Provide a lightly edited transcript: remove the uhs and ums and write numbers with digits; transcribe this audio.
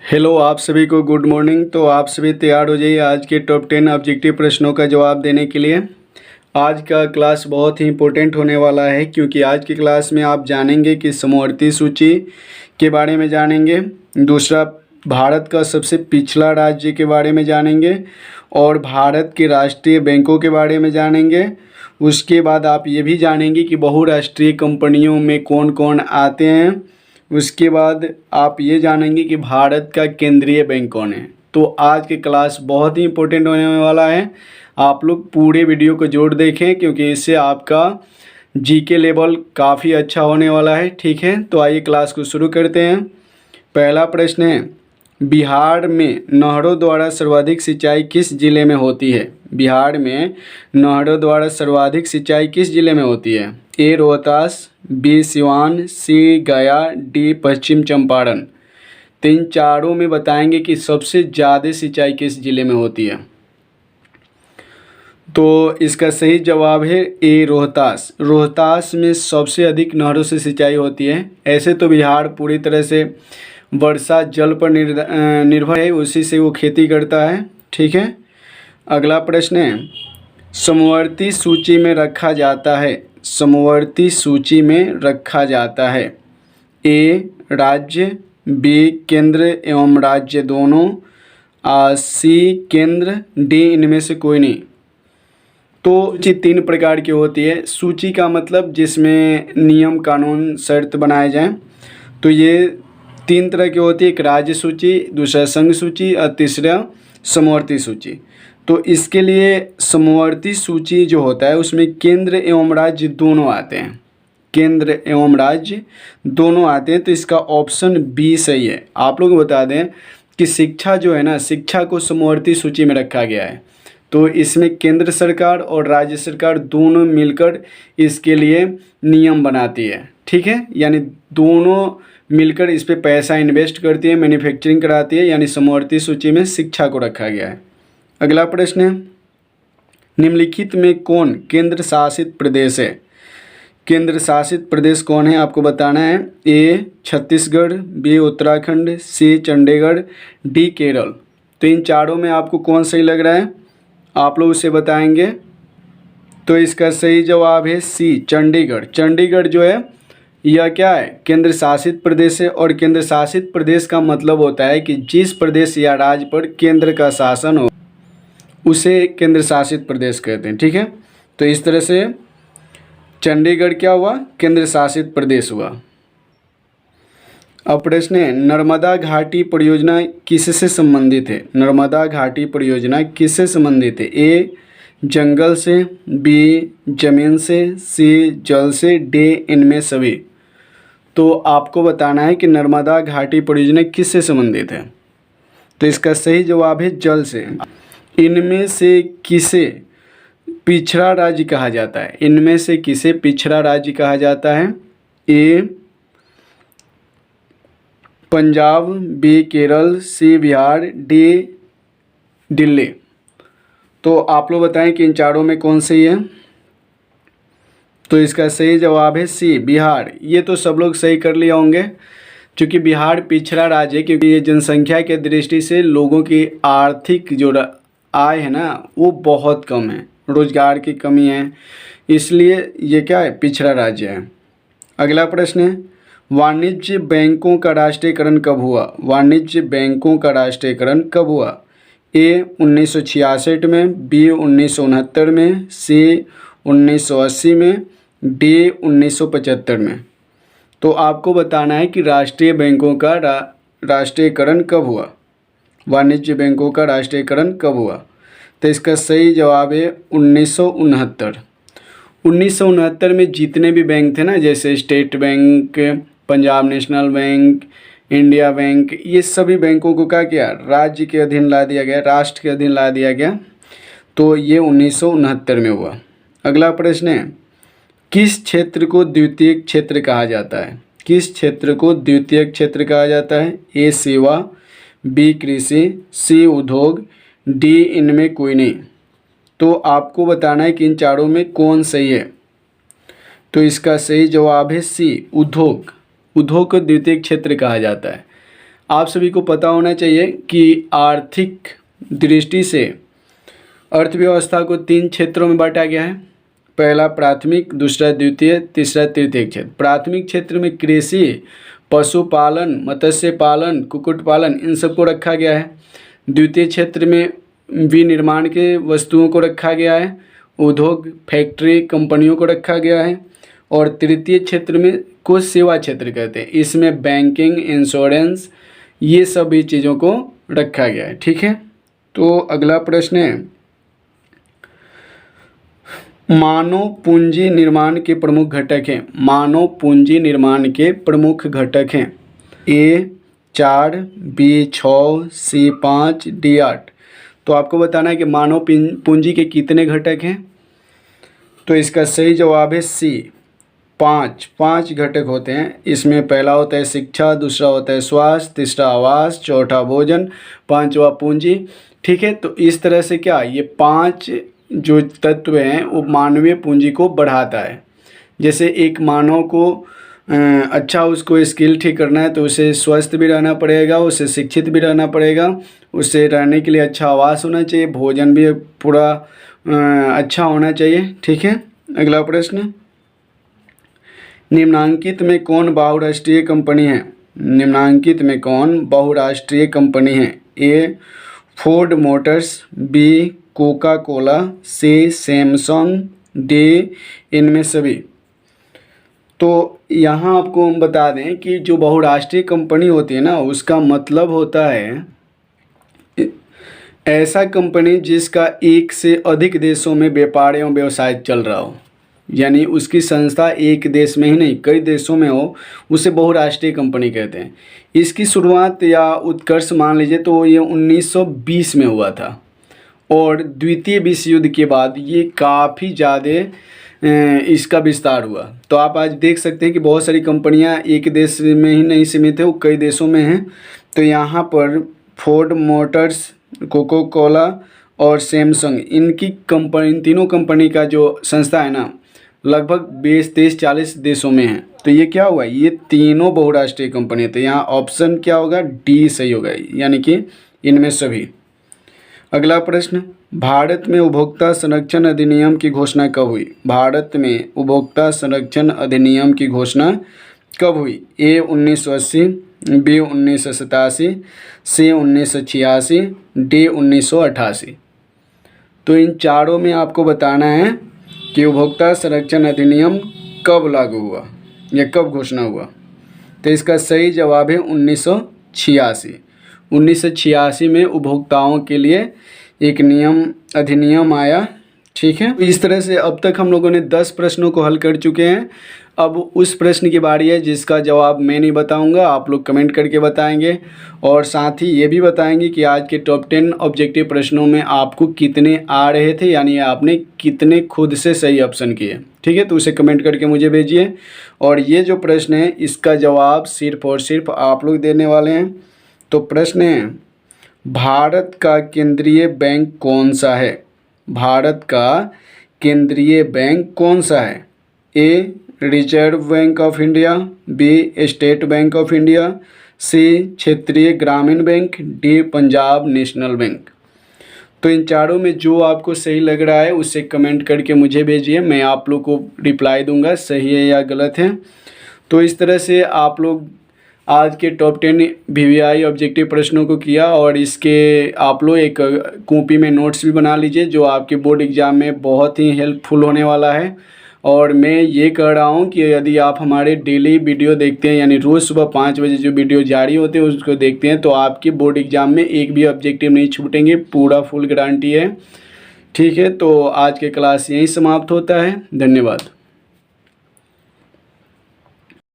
Hello, आप सभी को गुड मॉर्निंग। तो आप सभी तैयार हो जाइए आज के टॉप 10 ऑब्जेक्टिव प्रश्नों का जवाब देने के लिए। आज का क्लास बहुत ही इम्पोर्टेंट होने वाला है क्योंकि आज की क्लास में आप जानेंगे कि समवर्ती सूची के बारे में जानेंगे। दूसरा, भारत का सबसे पिछड़ा राज्य के बारे में जानेंगे और भारत के राष्ट्रीय बैंकों के बारे में जानेंगे। उसके बाद आप ये भी जानेंगे कि बहुराष्ट्रीय कंपनियों में कौन कौन आते हैं। उसके बाद आप ये जानेंगे कि भारत का केंद्रीय बैंक कौन है। तो आज की क्लास बहुत ही इम्पोर्टेंट होने वाला है। आप लोग पूरे वीडियो को जोड़ देखें क्योंकि इससे आपका जीके लेवल काफ़ी अच्छा होने वाला है। ठीक है, तो आइए क्लास को शुरू करते हैं। पहला प्रश्न है, बिहार में नहरों द्वारा सर्वाधिक सिंचाई किस जिले में होती है? बिहार में नहरों द्वारा सर्वाधिक सिंचाई किस जिले में होती है? ए रोहतास, बी सिवान, सी गया, डी पश्चिम चंपारण। तो इन चारों में बताएंगे कि सबसे ज़्यादा सिंचाई किस जिले में होती है। तो इसका सही जवाब है ए रोहतास। रोहतास में सबसे अधिक नहरों से सिंचाई होती है। ऐसे तो बिहार पूरी तरह से वर्षा जल पर निर्भर है, उसी से वो खेती करता है। ठीक है, अगला प्रश्न है, समवर्ती सूची में रखा जाता है। समवर्ती सूची में रखा जाता है। ए राज्य, बी केंद्र एवं राज्य दोनों, सी केंद्र, डी इनमें से कोई नहीं। तो सूची तीन प्रकार की होती है। सूची का मतलब जिसमें नियम कानून शर्त बनाए जाएं। तो ये तीन तरह की होती है, एक राज्य सूची, दूसरा संघ सूची और तीसरा समवर्ती सूची। तो इसके लिए समवर्ती सूची जो होता है उसमें केंद्र एवं राज्य दोनों आते हैं। केंद्र एवं राज्य दोनों आते हैं, तो इसका ऑप्शन बी सही है। आप लोग बता दें कि शिक्षा जो है ना, शिक्षा को समवर्ती सूची में रखा गया है। तो इसमें केंद्र सरकार और राज्य सरकार दोनों मिलकर इसके लिए नियम बनाती है। ठीक है, यानी दोनों मिलकर इस पे पैसा इन्वेस्ट करती है, मैन्युफैक्चरिंग कराती है, यानी समवर्ती सूची में शिक्षा को रखा गया है। अगला प्रश्न है, निम्नलिखित में कौन केंद्र शासित प्रदेश है? केंद्र शासित प्रदेश कौन है आपको बताना है। ए छत्तीसगढ़, बी उत्तराखंड, सी चंडीगढ़, डी केरल। तो इन चारों में आपको कौन सही लग रहा है, आप लोग उसे बताएंगे। तो इसका सही जवाब है सी चंडीगढ़। चंडीगढ़ जो है यह क्या है, केंद्र शासित प्रदेश है। और केंद्र शासित प्रदेश का मतलब होता है कि जिस प्रदेश या राज्य पर केंद्र का शासन हो उसे केंद्र शासित प्रदेश कहते हैं। ठीक है, तो इस तरह से चंडीगढ़ क्या हुआ, केंद्र शासित प्रदेश हुआ। अब प्रश्न है, नर्मदा घाटी परियोजना किससे संबंधित है? नर्मदा घाटी परियोजना किससे संबंधित है? ए जंगल से, बी जमीन से, सी जल से, डी इनमें सभी। तो आपको बताना है कि नर्मदा घाटी परियोजना किससे संबंधित है। तो इसका सही जवाब है जल से। इनमें से किसे पिछड़ा राज्य कहा जाता है? इनमें से किसे पिछड़ा राज्य कहा जाता है? ए पंजाब, बी केरल, सी बिहार, डी दिल्ली। तो आप लोग बताएं कि इन चारों में कौन सही है। तो इसका सही जवाब है सी बिहार। ये तो सब लोग सही कर लिए होंगे क्योंकि बिहार पिछड़ा राज्य है, क्योंकि ये जनसंख्या के दृष्टि से लोगों की आर्थिक जो आय है ना वो बहुत कम है, रोजगार की कमी है, इसलिए ये क्या है, पिछड़ा राज्य है। अगला प्रश्न है, वाणिज्य बैंकों का राष्ट्रीयकरण कब हुआ? वाणिज्य बैंकों का राष्ट्रीयकरण कब हुआ? ए 1966 में, बी 1969 में, सी 1980 में, डी 1975 में। तो आपको बताना है कि राष्ट्रीय बैंकों का राष्ट्रीयकरण कब हुआ, वाणिज्य बैंकों का राष्ट्रीयकरण कब हुआ। तो इसका सही जवाब है 1969। 1969 में जितने भी बैंक थे ना, जैसे state bank, Punjab National bank, India bank, ये सभी बैंकों को क्या किया, राज्य के अधीन ला दिया गया, राष्ट्र के अधीन ला दिया गया। तो ये 1969 में हुआ। अगला प्रश्न है, किस क्षेत्र को द्वितीयक क्षेत्र कहा जाता है? किस क्षेत्र को द्वितीयक क्षेत्र कहा जाता है? ए सेवा, बी कृषि, सी उद्योग, डी इनमें कोई नहीं। तो आपको बताना है कि इन चारों में कौन सही है। तो इसका सही जवाब है सी उद्योग। उद्योग को द्वितीयक क्षेत्र कहा जाता है। आप सभी को पता होना चाहिए कि आर्थिक दृष्टि से अर्थव्यवस्था को 3 क्षेत्रों में बांटा गया है। पहला प्राथमिक, दूसरा द्वितीय, तीसरा तृतीय क्षेत्र। प्राथमिक क्षेत्र में कृषि, पशुपालन, मत्स्य पालन, कुक्कुट पालन, इन सबको रखा गया है। द्वितीय क्षेत्र में विनिर्माण के वस्तुओं को रखा गया है, उद्योग, फैक्ट्री, कंपनियों को रखा गया है। और तृतीय क्षेत्र में को सेवा क्षेत्र कहते हैं। इसमें बैंकिंग, इंश्योरेंस, ये सभी चीज़ों को रखा गया है। ठीक है, तो अगला प्रश्न है, मानव पूंजी निर्माण के प्रमुख घटक हैं। मानव पूंजी निर्माण के प्रमुख घटक हैं। ए 4, बी 6, सी 5, डी 8। तो आपको बताना है कि मानव पूंजी के कितने घटक हैं। तो इसका सही जवाब है सी, 5 घटक होते हैं। इसमें पहला होता है शिक्षा, दूसरा होता है स्वास्थ्य, तीसरा आवास, चौथा भोजन, 5वां पूंजी। ठीक है, तो इस तरह से क्या ये 5 जो तत्व हैं वो मानवीय पूंजी को बढ़ाता है। जैसे एक मानव को अच्छा उसको स्किल ठीक करना है तो उसे स्वस्थ भी रहना पड़ेगा, उसे शिक्षित भी रहना पड़ेगा, उसे रहने के लिए अच्छा आवास होना चाहिए, भोजन भी पूरा अच्छा होना चाहिए। ठीक है, अगला प्रश्न, निम्नांकित में कौन बहुराष्ट्रीय कंपनी है। निम्नांकित में कौन बहुराष्ट्रीय कंपनी है। A Ford Motors, B Coca Cola, C Samsung, D इनमें सभी। तो यहाँ आपको हम बता दें कि जो बहुराष्ट्रीय कंपनी होती है ना, उसका मतलब होता है ऐसा कंपनी जिसका एक से अधिक देशों में व्यापार एवं व्यवसाय चल रहा हो, यानी उसकी संस्था एक देश में ही नहीं कई देशों में हो, उसे बहुराष्ट्रीय कंपनी कहते हैं। इसकी शुरुआत या उत्कर्ष मान लीजिए तो ये 1920 में हुआ था और द्वितीय विश्व युद्ध के बाद ये काफ़ी ज़्यादा इसका विस्तार हुआ। तो आप आज देख सकते हैं कि बहुत सारी कंपनियां एक देश में ही नहीं सीमित है, वो कई देशों में हैं। तो यहाँ पर फोर्ड मोटर्स, कोका कोला और सैमसंग, इनकी कंपनी, इन तीनों कंपनी का जो संस्था है ना, लगभग 20-30-40 देशों में है। तो ये क्या हुआ, ये तीनों बहुराष्ट्रीय कंपनी है। तो यहाँ ऑप्शन क्या होगा, डी सही होगा, यानी कि इनमें सभी। अगला प्रश्न, भारत में उपभोक्ता संरक्षण अधिनियम की घोषणा कब हुई। भारत में उपभोक्ता संरक्षण अधिनियम की घोषणा कब हुई। ए 1980, बी 1987, सी 1986, डी 1988। तो इन चारों में आपको बताना है कि उपभोक्ता संरक्षण अधिनियम कब लागू हुआ या कब घोषणा हुआ। तो इसका सही जवाब है 1986। 1986 में उपभोक्ताओं के लिए एक अधिनियम आया। ठीक है, इस तरह से अब तक हम लोगों ने 10 प्रश्नों को हल कर चुके हैं। अब उस प्रश्न की बारी है जिसका जवाब मैं नहीं बताऊंगा, आप लोग कमेंट करके बताएंगे और साथ ही ये भी बताएंगे कि आज के टॉप 10 ऑब्जेक्टिव प्रश्नों में आपको कितने आ रहे थे, यानी आपने कितने खुद से सही ऑप्शन किए। ठीक है, तो उसे कमेंट करके मुझे भेजिए। और ये जो प्रश्न है इसका जवाब सिर्फ और सिर्फ आप लोग देने वाले हैं। तो प्रश्न है, भारत का केंद्रीय बैंक कौन सा है। भारत का केंद्रीय बैंक कौन सा है। A Reserve Bank of India, B State Bank of India, C क्षेत्रीय ग्रामीण bank, D Punjab National Bank. तो इन चारों में जो आपको सही लग रहा है उसे कमेंट करके मुझे भेजिए, मैं आप लोग को रिप्लाई दूंगा सही है या गलत है। तो इस तरह से आप लोग आज के टॉप 10 VVI ऑब्जेक्टिव प्रश्नों को किया और इसके आप लोग एक कॉपी में नोट्स भी बना लीजिए जो आपके बोर्ड एग्ज़ाम में बहुत ही हेल्पफुल होने वाला है। और मैं ये कह रहा हूँ कि यदि आप हमारे डेली वीडियो देखते हैं, यानी रोज़ सुबह 5 बजे जो वीडियो जारी होते हैं उसको देखते हैं, तो आपके बोर्ड एग्ज़ाम में एक भी ऑब्जेक्टिव नहीं छूटेंगे, पूरा फुल गारंटी है। ठीक है, तो आज के क्लास यहीं समाप्त होता है। धन्यवाद।